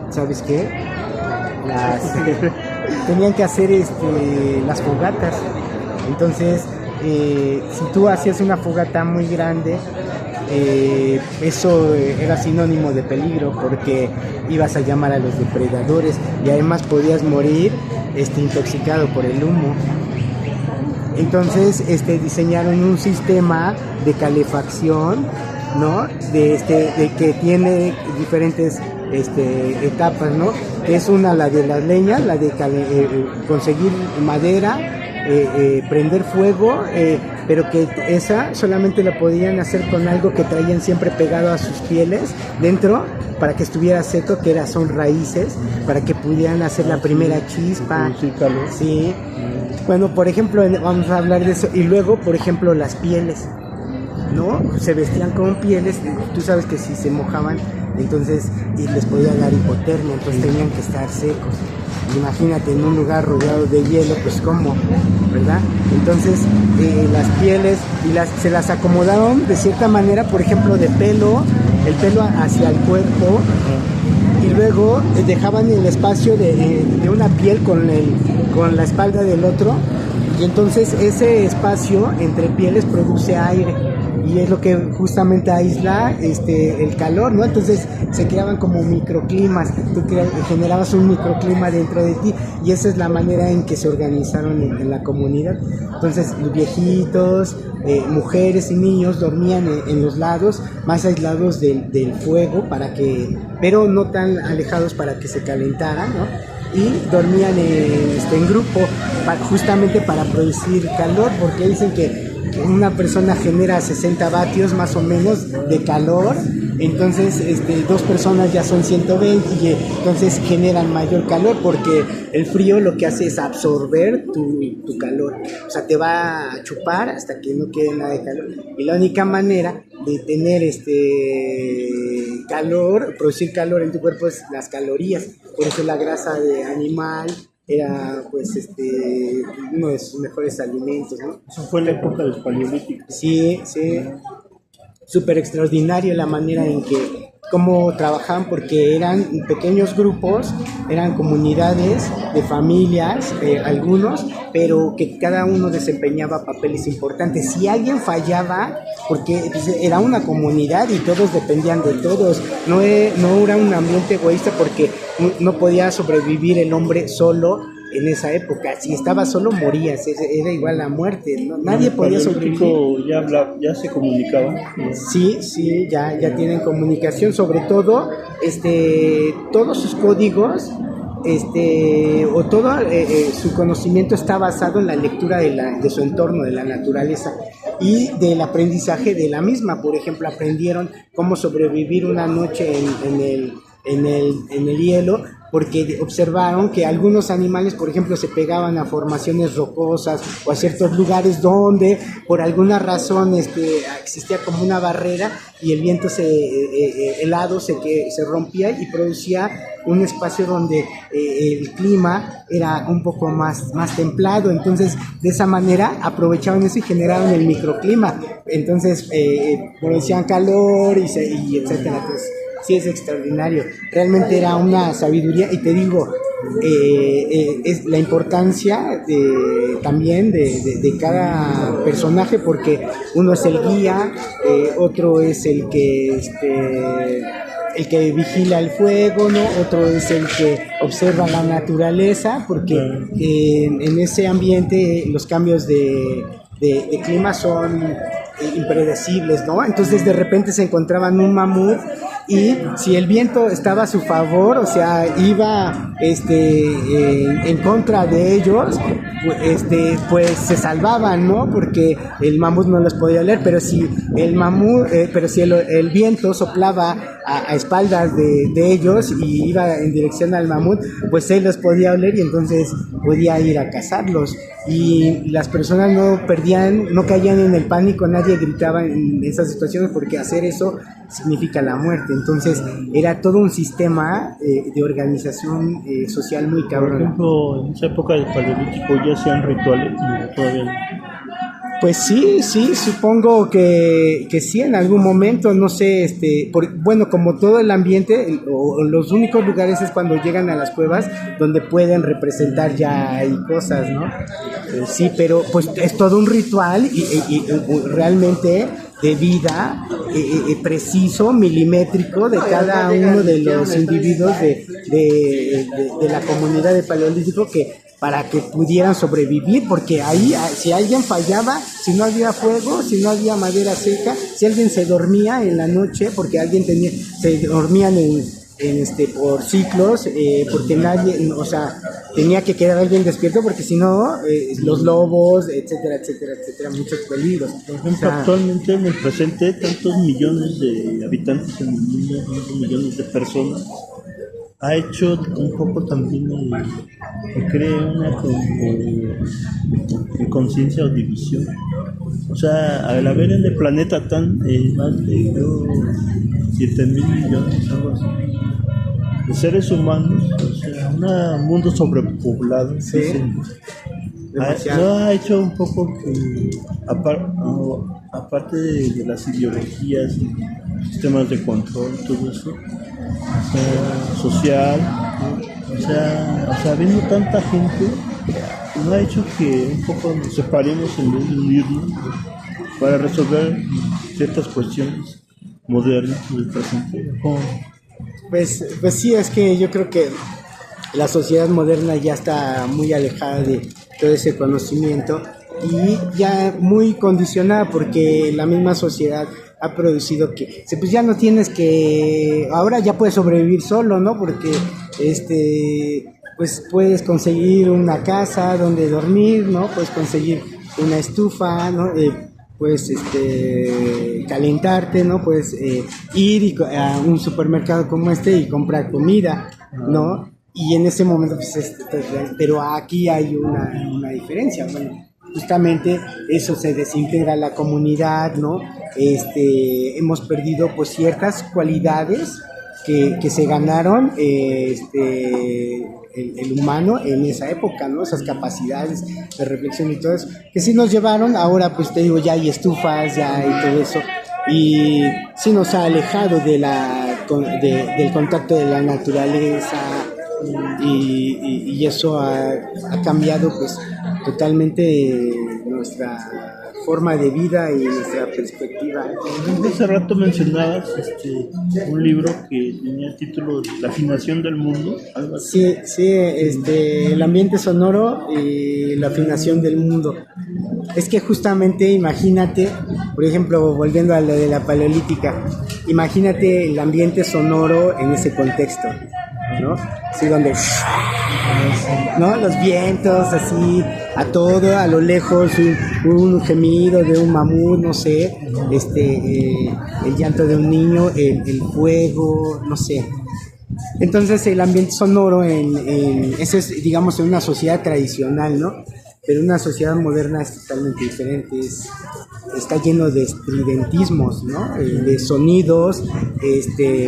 ¿Sabes qué? Las tenían que hacer las fogatas. Entonces, si tú hacías una fogata muy grande, eso era sinónimo de peligro porque ibas a llamar a los depredadores y además podías morir intoxicado por el humo. Entonces diseñaron un sistema de calefacción, ¿no? De que tiene diferentes etapas, ¿no? Es una, la de las leñas, la de conseguir madera, prender fuego, pero que esa solamente la podían hacer con algo que traían siempre pegado a sus pieles dentro para que estuviera seco, que son raíces, para que pudieran hacer la primera chispa. Sí. Bueno, por ejemplo, vamos a hablar de eso. Y luego, por ejemplo, las pieles, ¿no? Se vestían con pieles, tú sabes que si se mojaban, entonces y les podía dar hipotermia, entonces tenían que estar secos. Imagínate en un lugar rodeado de hielo, pues cómo, ¿verdad? Entonces las pieles se las acomodaron de cierta manera, por ejemplo, de pelo, el pelo hacia el cuerpo, y luego dejaban el espacio de una piel con la espalda del otro, y entonces ese espacio entre pieles produce aire y es lo que justamente aísla el calor, ¿no? Entonces se creaban como microclimas, tú generabas un microclima dentro de ti y esa es la manera en que se organizaron en la comunidad. Entonces los viejitos, mujeres y niños dormían en los lados, más aislados del fuego, pero no tan alejados para que se calentara, ¿no? Y dormían en grupo justamente para producir calor, porque dicen que una persona genera 60 vatios más o menos de calor, entonces dos personas ya son 120 y entonces generan mayor calor porque el frío lo que hace es absorber tu calor, o sea, te va a chupar hasta que no quede nada de calor, y la única manera de tener calor, producir calor en tu cuerpo es las calorías, por eso la grasa de animal era pues uno de sus mejores alimentos, ¿no? Eso fue la época del Paleolítico. Sí, sí, súper extraordinario la manera en que cómo trabajaban, porque eran pequeños grupos, eran comunidades de familias, algunos, pero que cada uno desempeñaba papeles importantes. Si alguien fallaba, porque pues, era una comunidad y todos dependían de todos, no era un ambiente egoísta porque no podía sobrevivir el hombre solo. En esa época, si estaba solo morías, era igual a muerte, ¿no? Nadie podía sobrevivir. Ya se comunicaba. Sí, ya tienen comunicación, sobre todo, todos sus códigos, o todo su conocimiento está basado en la lectura de su entorno, de la naturaleza y del aprendizaje de la misma. Por ejemplo, aprendieron cómo sobrevivir una noche en el hielo, porque observaron que algunos animales, por ejemplo, se pegaban a formaciones rocosas o a ciertos lugares donde por alguna razón existía como una barrera y el viento helado se rompía y producía un espacio donde el clima era un poco más templado. Entonces de esa manera aprovechaban eso y generaron el microclima, entonces producían calor y etcétera. Entonces sí, es extraordinario, realmente era una sabiduría. Y te digo, es la importancia también de cada personaje, porque uno es el guía, otro es el que vigila el fuego, ¿no? Otro es el que observa la naturaleza, porque en ese ambiente los cambios de clima son impredecibles, ¿no? Entonces de repente se encontraban un mamut y si el viento estaba a su favor, o sea, iba en contra de ellos, pues se salvaban, ¿no? Porque el mamut no los podía oler, pero si el viento soplaba a espaldas de ellos y iba en dirección al mamut, pues él los podía oler y entonces podía ir a cazarlos. Y las personas no caían en el pánico, nadie gritaba en esas situaciones, porque hacer eso significa la muerte. Entonces era todo un sistema de organización social muy cabrón. Por ejemplo, en esa época del Paleolítico ya hacían rituales, todavía no. Pues sí, supongo que sí, en algún momento, no sé, bueno, como todo el ambiente, o los únicos lugares es cuando llegan a las cuevas donde pueden representar ya hay cosas, ¿no? Sí, pero pues es todo un ritual y realmente de vida preciso, milimétrico de cada uno de los individuos de la comunidad de Paleolítico para que pudieran sobrevivir, porque ahí si alguien fallaba, si no había fuego, si no había madera seca, si alguien se dormía en la noche, porque se dormían por ciclos, porque nadie, o sea, tenía que quedar alguien despierto, porque si no, los lobos, etcétera, muchos peligros. Por ejemplo, actualmente en el presente, tantos millones de habitantes en el mundo, tantos millones de personas, ha hecho un poco también que cree una conciencia o división. O sea, al haber en el planeta más de 7.000 millones, algo así, de seres humanos, o sea, un mundo sobrepoblado, sí, ha hecho un poco que, aparte de las ideologías y sistemas de control, todo eso, o sea, social, o sea, viendo tanta gente, nos ha hecho que un poco nos separemos en vez de unirnos para resolver ciertas cuestiones modernas del presente. Pues sí, es que yo creo que la sociedad moderna ya está muy alejada de todo ese conocimiento y ya muy condicionada, porque la misma sociedad ha producido que pues ya no tienes que, ahora ya puedes sobrevivir solo, ¿no? Porque pues puedes conseguir una casa donde dormir, ¿no? Puedes conseguir una estufa, ¿no? Puedes calentarte, ¿no? Puedes ir a un supermercado como y comprar comida, ¿no? Y en ese momento, pues, pero aquí hay una diferencia, bueno, justamente eso, se desintegra la comunidad, ¿no? Hemos perdido pues ciertas cualidades que se ganaron el humano en esa época, ¿no? Esas capacidades de reflexión y todo eso, que sí nos llevaron, ahora pues te digo, ya hay estufas, ya hay todo eso, y sí nos ha alejado del contacto de la naturaleza, y eso ha cambiado pues totalmente nuestra forma de vida y nuestra perspectiva. Hace rato mencionabas un libro que tenía el título La afinación del mundo, algo así. Sí, el ambiente sonoro y la afinación del mundo. Es que justamente, imagínate, por ejemplo, volviendo a lo de la paleolítica, imagínate el ambiente sonoro en ese contexto, ¿no? Sí, donde, ¿no? Los vientos, así, a todo, a lo lejos, un gemido de un mamut, no sé, el llanto de un niño, el fuego, no sé. Entonces el ambiente sonoro eso es, digamos, en una sociedad tradicional, ¿no? Pero una sociedad moderna es totalmente diferente, está lleno de estridentismos, ¿no? De sonidos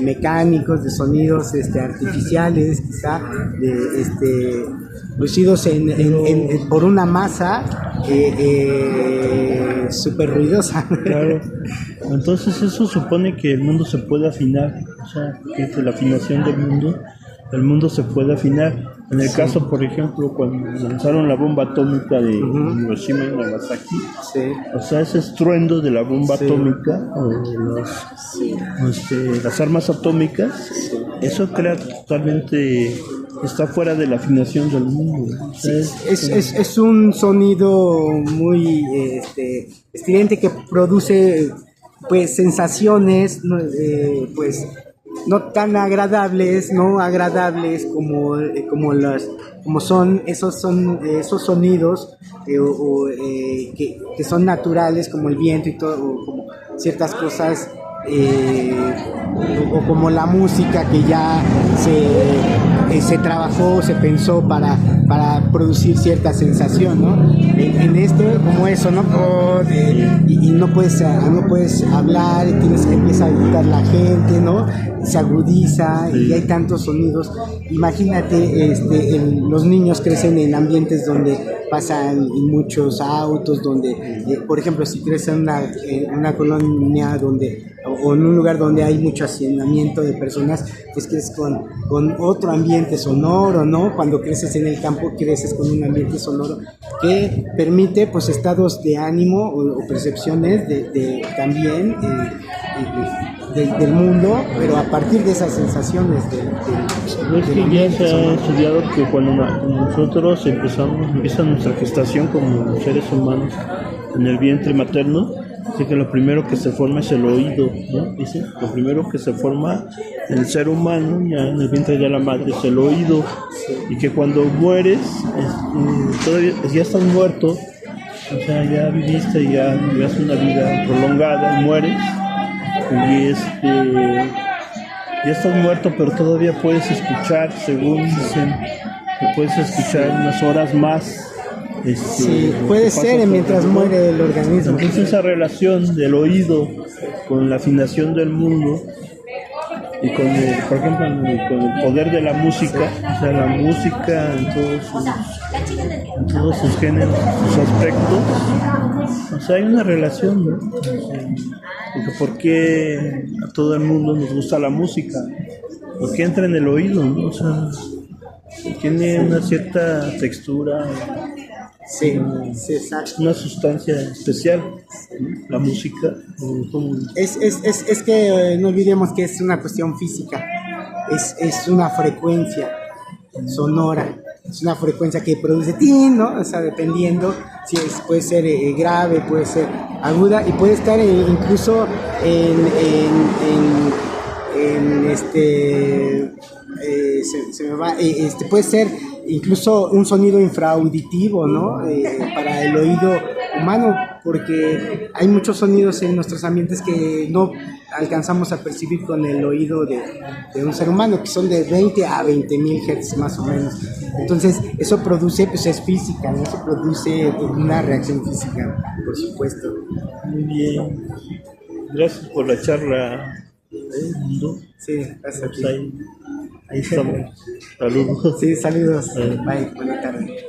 mecánicos, de sonidos artificiales, quizá, producidos por una masa súper ruidosa. Claro. Entonces eso supone que el mundo se puede afinar, o sea, que es la afinación del mundo, el mundo se puede afinar. En el caso, por ejemplo, cuando lanzaron la bomba atómica de Hiroshima y Nagasaki, o sea, ese estruendo de la bomba atómica, o de las armas atómicas, eso crea totalmente, está fuera de la afinación del mundo. O sea, es un sonido muy estridente que produce pues sensaciones, pues no tan agradables, como son esos sonidos que son naturales, como el viento y todo, o como ciertas cosas, o como la música que ya se trabajó, se pensó para producir cierta sensación, ¿no? En esto, como eso, ¿no? Y no puedes hablar, empieza a gritar la gente, ¿no? Se agudiza y hay tantos sonidos. Imagínate, los niños crecen en ambientes donde pasan muchos autos, donde, por ejemplo, si creces en una colonia o en un lugar donde hay mucho hacinamiento de personas, pues creces con otro ambiente sonoro, ¿no? Cuando creces en el campo, creces con un ambiente sonoro que permite, pues, estados de ánimo o percepciones también del mundo, pero a partir de esas sensaciones es que ya se ha estudiado que cuando nosotros empieza nuestra gestación como seres humanos en el vientre materno, dice que lo primero que se forma es el oído, ¿no? Dice, lo primero que se forma en el ser humano, ya en el vientre de la madre, es el oído, y que cuando mueres, todavía ya estás muerto, o sea, ya viviste, ya llevas una vida prolongada, mueres, y ya estás muerto, pero todavía puedes escuchar, según dicen, que puedes escuchar unas horas más. Sí, puede ser mientras muere el organismo. Entonces esa relación del oído con la afinación del mundo y con por ejemplo, con el poder de la música, o sea, la música en todos sus géneros, sus aspectos, o sea, hay una relación, ¿no? ¿Por qué a todo el mundo nos gusta la música? Porque entra en el oído, ¿no? O sea, tiene una cierta textura. Sí, exacto. Una sustancia especial, ¿no? La música. Es que no olvidemos que es una cuestión física, es una frecuencia sonora, es una frecuencia que produce tin, ¿no? O sea, dependiendo, puede ser grave, puede ser aguda y puede estar incluso puede ser incluso un sonido infraauditivo, ¿no? Para el oído humano, porque hay muchos sonidos en nuestros ambientes que no alcanzamos a percibir con el oído de un ser humano, que son de 20 a 20,000 Hz más o menos. Entonces, eso produce, pues es física, ¿no? Eso produce una reacción física, por supuesto. Muy bien. Gracias por la charla, Mundo. Sí, gracias. Pues ahí estamos. Saludos. Sí, saludos. Bye, buena tarde.